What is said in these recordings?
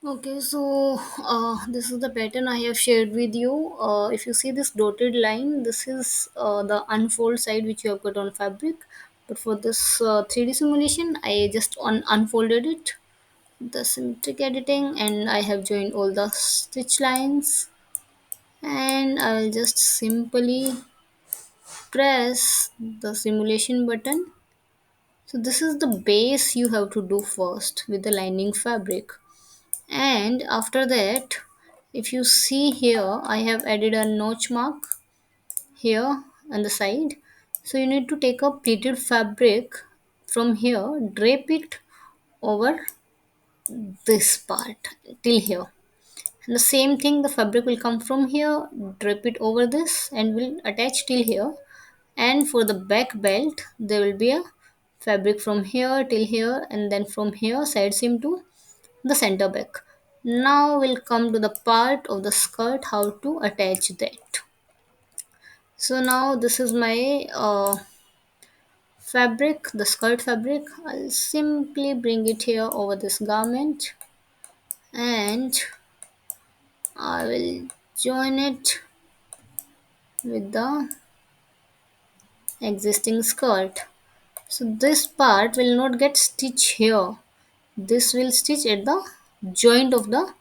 Okay, so this is the pattern I have shared with you. If you see this dotted line, this is the unfold side which you have got on fabric. But for this 3D simulation, I just unfolded it, the symmetric editing, and I have joined all the stitch lines. And I will just simply press the simulation button. So this is the base you have to do first with the lining fabric. And after that, if you see here, I have added a notch mark here on the side. So you need to take a pleated fabric from here, drape it over this part till here. And the same thing, the fabric will come from here, drape it over this and will attach till here. And for the back belt, there will be a fabric from here till here, and then from here side seam to the center back. Now we'll come to the part of the skirt how to attach that. So now this is my fabric, the skirt fabric. I'll simply bring it here over this garment and I will join it with the existing skirt. So this part will not get stitched here. This will stitch at the joint of the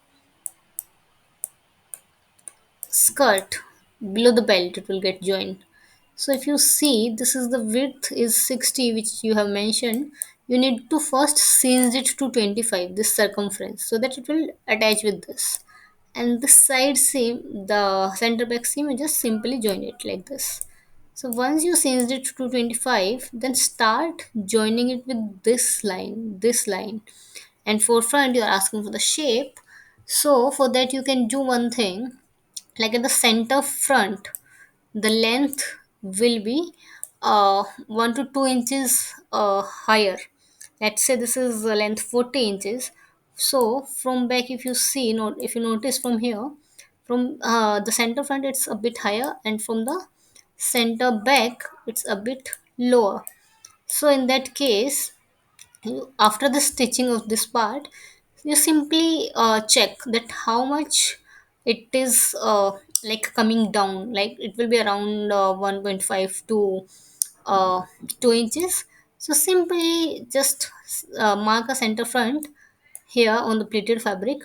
skirt. Below the belt it will get joined. So if you see, this is the width is 60 which you have mentioned. You need to first change it to 25, this circumference, so that it will attach with this. And the side seam, the center back seam, you just simply join it like this. So once you changed it to 25, then start joining it with this line. And for front, you are asking for the shape. So for that, you can do one thing, like at the center front, the length will be 1 to 2 inches higher. Let's say this is the length 40 inches. So from back, if you see, if you notice from here, from the center front it's a bit higher, and from the center back it's a bit lower. So in that case, after the stitching of this part, you simply check that how much it is like coming down, like it will be around 1.5 to uh, 2 inches. So simply just mark a center front here on the pleated fabric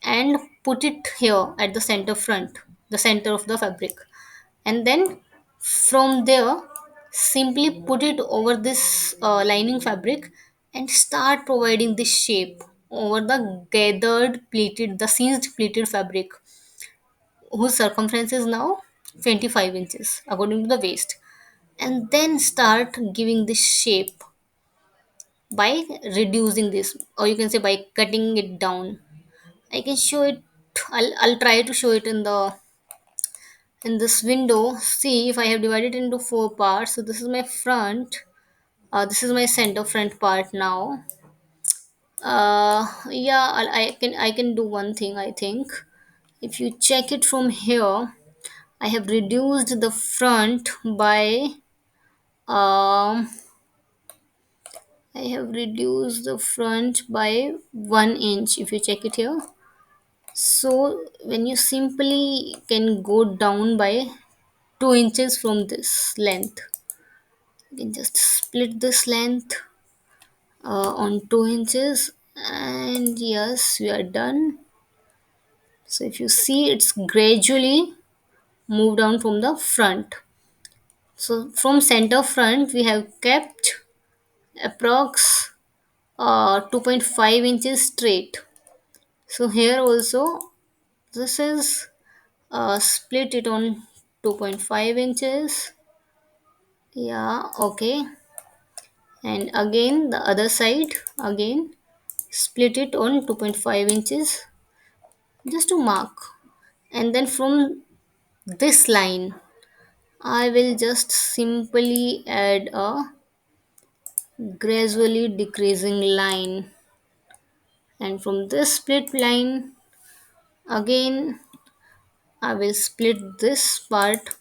and put it here at the center front, the center of the fabric, and then from there simply put it over this lining fabric and start providing this shape over the gathered pleated, the cinched pleated fabric, whose circumference is now 25 inches according to the waist, and then start giving this shape by reducing this, or you can say by cutting it down. I can show it. I'll try to show it in this window. See, if I have divided it into four parts, so this is my front, this is my center front part now. Yeah, I can do one thing. I think if you check it from here, I have reduced the front by um I have reduced the front by 1 inch. If you check it here, so when you simply can go down by 2 inches from this length, you can just split this length on 2 inches, and yes, we are done. So if you see, it's gradually moved down from the front. So from center front we have kept approx 2.5 inches straight. So here also this is split it on 2.5 inches. Yeah, okay. And again the other side, again split it on 2.5 inches just to mark. And then from this line I will just simply add a gradually decreasing line, and from this split line again I will split this part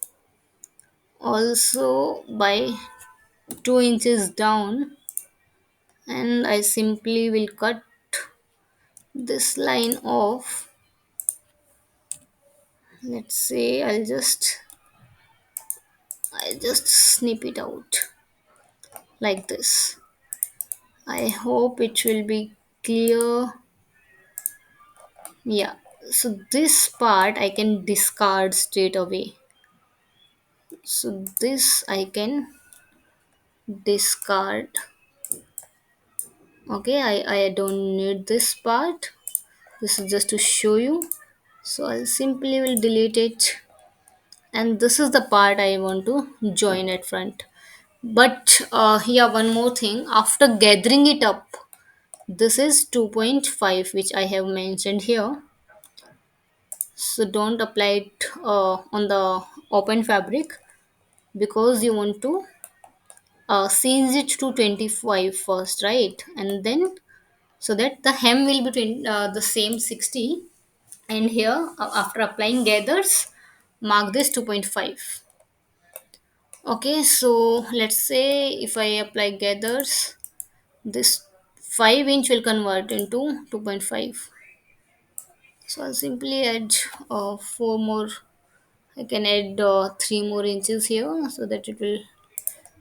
also by 2 inches down, and I simply will cut this line of, let's say, I'll just snip it out like this. I hope it will be clear. Yeah, so this part I can discard straight away. So this I can discard. Okay, I don't need this part. This is just to show you. So I'll simply will delete it. And this is the part I want to join at front. But here one more thing. After gathering it up, this is 2.5 which I have mentioned here. So don't apply it on the open fabric, because you want to change it to 25 first, right? And then so that the hem will be the same 60. And here after applying gathers, mark this 2.5. Okay, so let's say if I apply gathers, this 5 inch will convert into 2.5. So I'll simply add 4 more. I can add 3 more inches here so that it will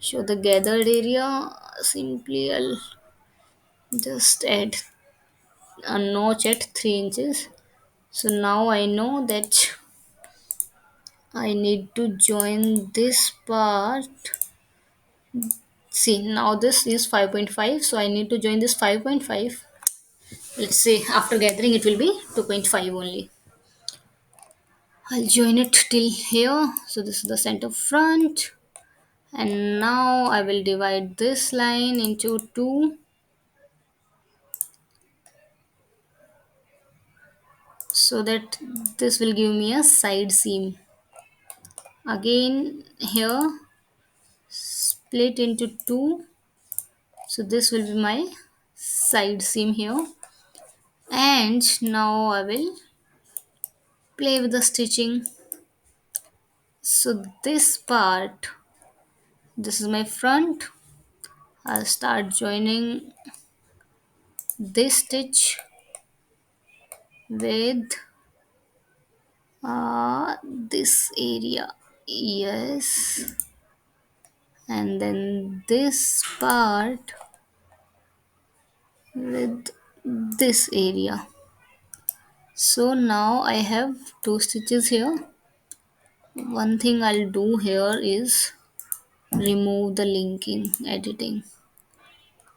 show the gathered area. Simply I'll just add a notch at 3 inches. So now I know that I need to join this part. See, now this is 5.5, so I need to join this 5.5. Let's say after gathering it will be 2.5 only. I'll join it till here. So this is the center front. And now I will divide this line into two, so that this will give me a side seam. Again here, split into two. So this will be my side seam here. And now I will play with the stitching. So this part, this is my front. I'll start joining this stitch with this area, yes, and then this part with this area. So now I have two stitches here. One thing I'll do here is remove the linking editing.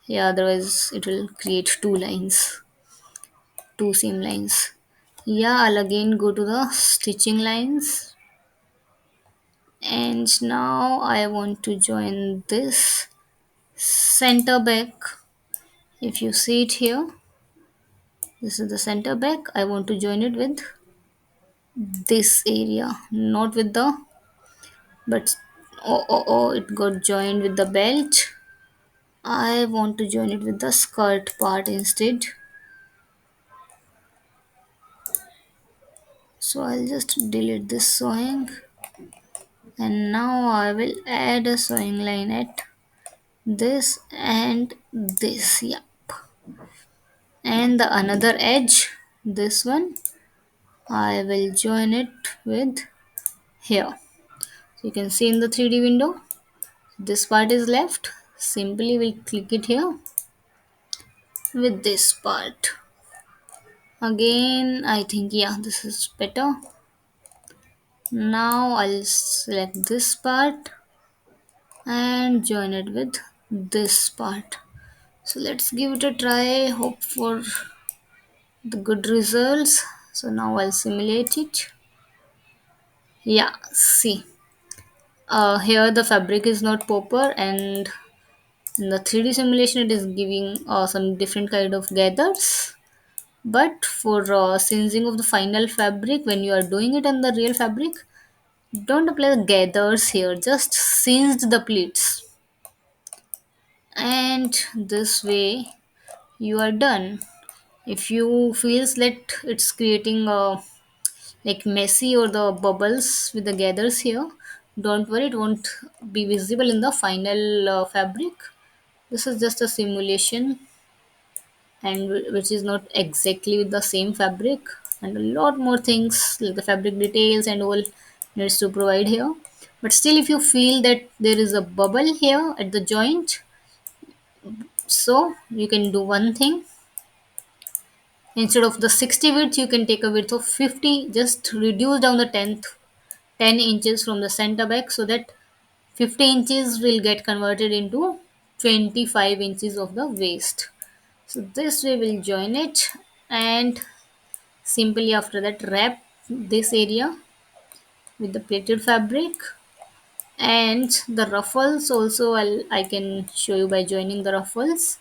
Yeah, otherwise it will create two lines, two seam lines. Yeah, I'll again go to the stitching lines, and now I want to join this center back. If you see it here, this is the center back. I want to join it with this area, not with the, but oh, it got joined with the belt. I want to join it with the skirt part instead. So I'll just delete this sewing, and now I will add a sewing line at this and this. Yeah, and the another edge, this one, I will join it with here. So you can see in the 3D window, this part is left. Simply we'll click it here with this part. Again, I think, yeah, this is better. Now I'll select this part and join it with this part. So let's give it a try, hope for the good results. So now I'll simulate it. Yeah, see, here the fabric is not proper, and in the 3D simulation it is giving some different kind of gathers. But for singeing of the final fabric, when you are doing it on the real fabric, don't apply the gathers here, just singe the pleats, and this way you are done. If you feels that it's creating like messy or the bubbles with the gathers here, don't worry, it won't be visible in the final fabric. This is just a simulation. and which is not exactly with the same fabric, and a lot more things like the fabric details and all needs to provide here. But still, if you feel that there is a bubble here at the joint, so you can do one thing. Instead of the 60 width, you can take a width of 50. Just reduce down the 10 inches from the center back, so that 50 inches will get converted into 25 inches of the waist. So this way we'll join it, and simply after that wrap this area with the pleated fabric. And the ruffles also I can show you by joining the ruffles.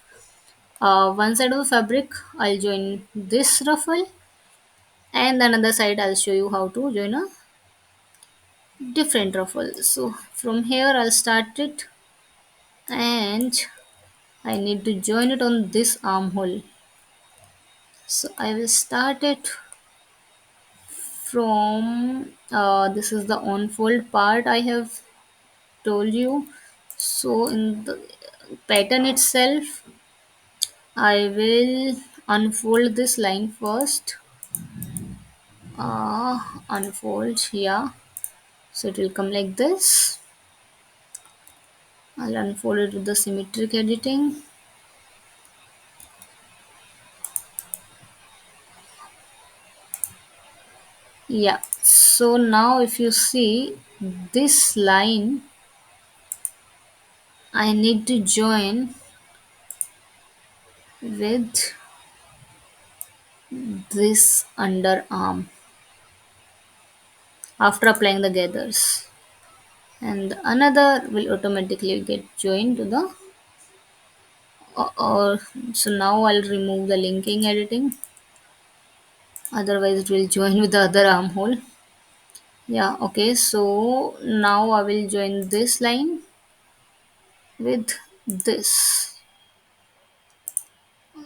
One side of the fabric I'll join this ruffle, and another side I'll show you how to join a different ruffle. So from here I'll start it, and I need to join it on this armhole. So I will start it from this is the unfold part I have told you. So in the pattern itself, I will unfold this line first. Unfold, yeah. So it will come like this. I'll unfold it with the symmetric editing. Yeah. So now if you see this line, I need to join with this underarm after applying the gathers, and another will automatically get joined to the or so now I'll remove the linking editing, otherwise it will join with the other armhole. Yeah, okay, so now I will join this line with this.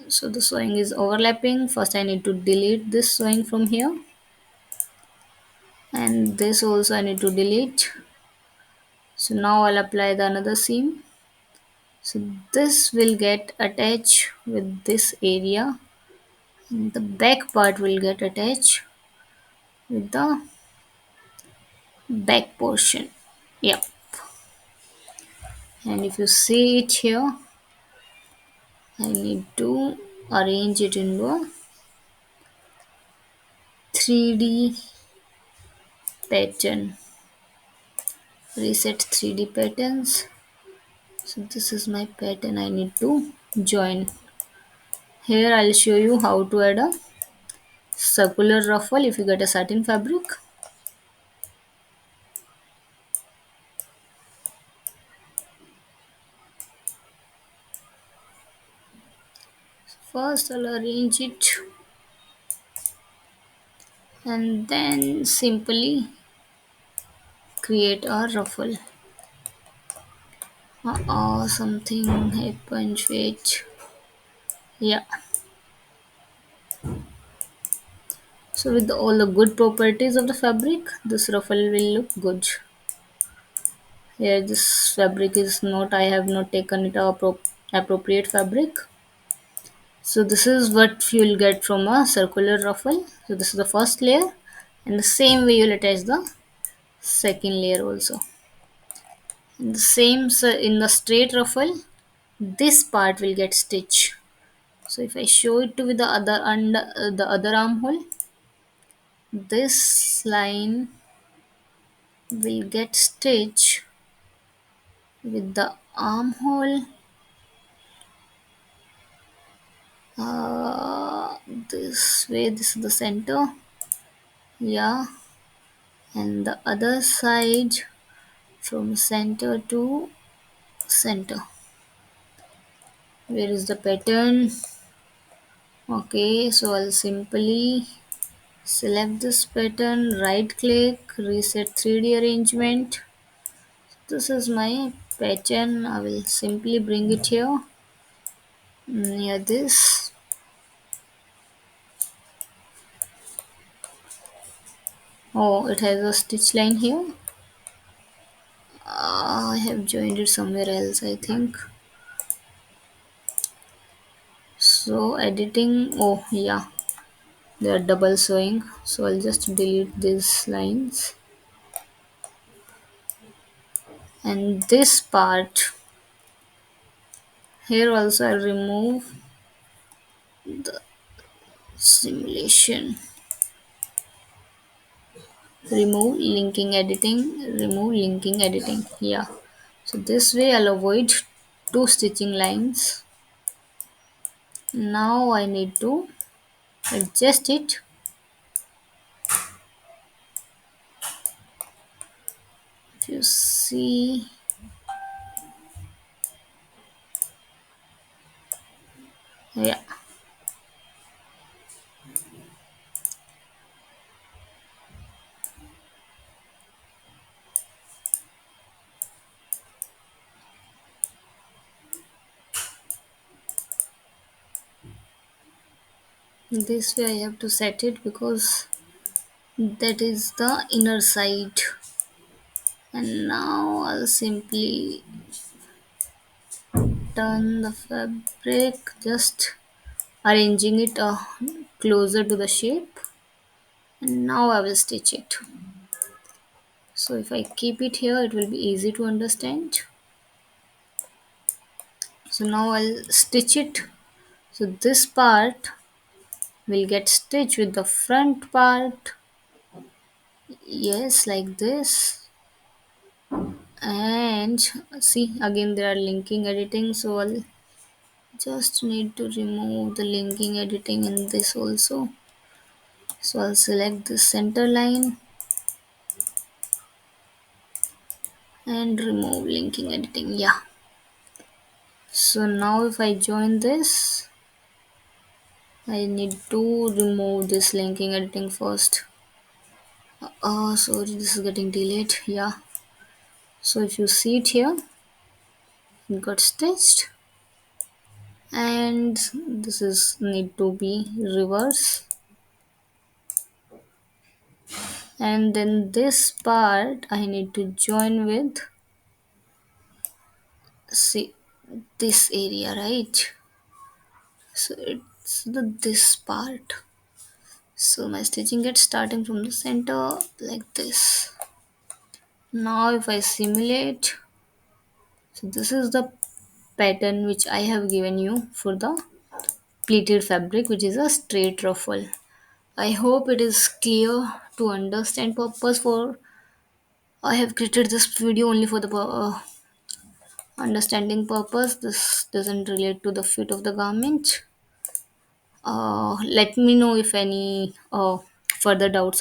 So the sewing is overlapping. First I need to delete this sewing from here, and this also I need to delete. So now I'll apply the another seam. So this will get attached with this area, and the back part will get attached with the back portion. Yep. And if you see it here, I need to arrange it into a 3D pattern. Reset 3D patterns. So this is my pattern I need to join. Here I'll show you how to add a circular ruffle if you get a satin fabric. First I'll arrange it, and then simply create a ruffle. Something happened. Wait. Yeah. So with all the good properties of the fabric, this ruffle will look good. Here this fabric is not, I have not taken it appropriate fabric. So this is what you'll get from a circular ruffle. So this is the first layer, and the same way you'll attach the second layer also. And the same in the straight ruffle, this part will get stitched. So if I show it to with the other under the other armhole, this line will get stitched with the armhole, this way. This is the center, yeah, and the other side from center to center. Where is the pattern? Okay, so I'll simply select this pattern, right click, reset 3D arrangement. This is my pattern. I will simply bring it here near this. Oh, it has a stitch line here. I have joined it somewhere else, I think. So editing, oh yeah, they are double showing, so I'll just delete these lines. And this part here also I'll remove simulation, remove linking editing, yeah. So this way I'll avoid two stitching lines. Now I need to adjust it. If you see, yeah, this way I have to set it because that is the inner side. And now I'll simply turn the fabric, just arranging it closer to the shape. And now I will stitch it. So if I keep it here, it will be easy to understand. So now I'll stitch it. So this part will get stitched with the front part. Yes, like this. And see, again there are linking editing, so I'll just need to remove the linking editing in this also. So I'll select the center line and remove linking editing, yeah. So now if I join this, I need to remove this linking editing first. Oh, sorry, this is getting delayed, yeah. So if you see it here, it got stitched, and this is need to be reverse. And then this part I need to join with, see, this area, right? So it's this part. So my stitching gets starting from the center like this. Now if I simulate, so this is the pattern which I have given you for the pleated fabric, which is a straight ruffle. I hope it is clear to understand purpose. For I have created this video only for the understanding purpose. This doesn't relate to the fit of the garment. Let me know if any further doubts